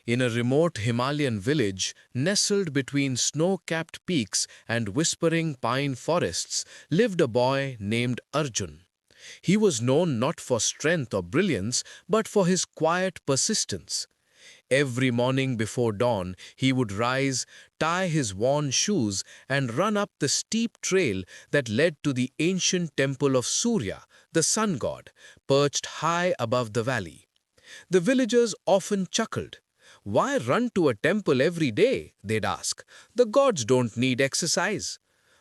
In a remote Himalayan village, nestled between snow-capped peaks and whispering pine forests, lived a boy named Arjun. He was known not for strength or brilliance, but for his quiet persistence. Every morning before dawn, he would rise, tie his worn shoes, and run up the steep trail that led to the ancient temple of Surya, the sun god, perched high above the valley. The villagers often chuckled. Why run to a temple every day? They'd ask. The gods don't need exercise.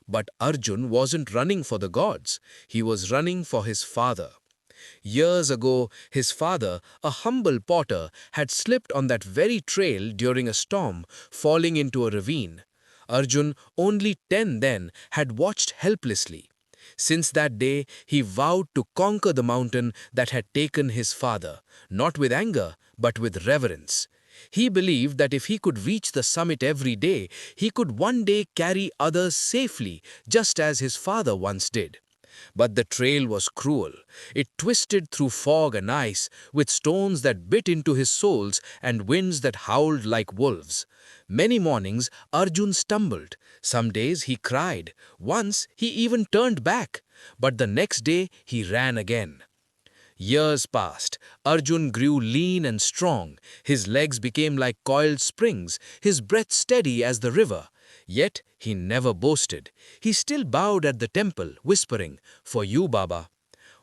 But Arjun wasn't running for the gods. He was running for his father. Years ago, his father, a humble potter, had slipped on that very trail during a storm, falling into a ravine. Arjun, only 10 then, had watched helplessly. Since that day, he vowed to conquer the mountain that had taken his father, not with anger, but with reverence. He believed that if he could reach the summit every day, he could one day carry others safely, just as his father once did. But the trail was cruel. It twisted through fog and ice, with stones that bit into his soles and winds that howled like wolves. Many mornings Arjun stumbled. Some days he cried. Once he even turned back. But the next day he ran again. Years passed. Arjun grew lean and strong. His legs became like coiled springs, his breath steady as the river. Yet he never boasted. He still bowed at the temple, whispering, "For you, Baba."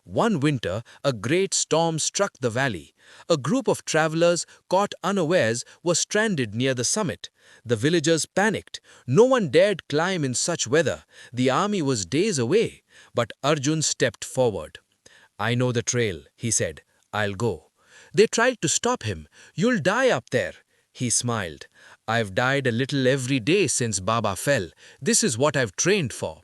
One winter, a great storm struck the valley. A group of travelers, caught unawares, was stranded near the summit. The villagers panicked. No one dared climb in such weather. The army was days away. But Arjun stepped forward. "I know the trail," he said. "I'll go." They tried to stop him. "You'll die up there." He smiled. "I've died a little every day since Baba fell. This is what I've trained for."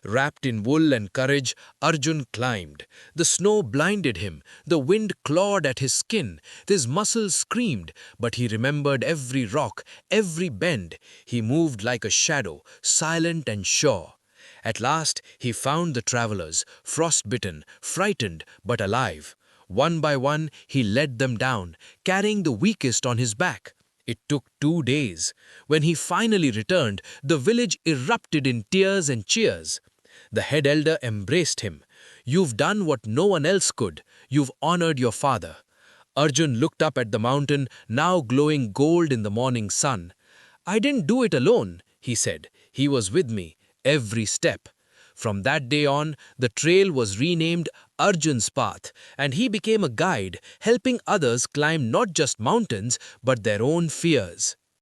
Wrapped in wool and courage, Arjun climbed. The snow blinded him. The wind clawed at his skin. His muscles screamed, but he remembered every rock, every bend. He moved like a shadow, silent and sure. At last he found the travelers, frost-bitten, frightened, but alive. One by one he led them down, carrying the weakest on his back. It took 2 days. When he finally returned, the village erupted in tears and cheers. The head elder embraced him. "You've done what no one else could. You've honored your father." Arjun looked up at the mountain, now glowing gold in the morning sun. "I didn't do it alone," he said. "He was with me, every step." From that day on, the trail was renamed Arjun's Path, and he became a guide, helping others climb not just mountains, but their own fears.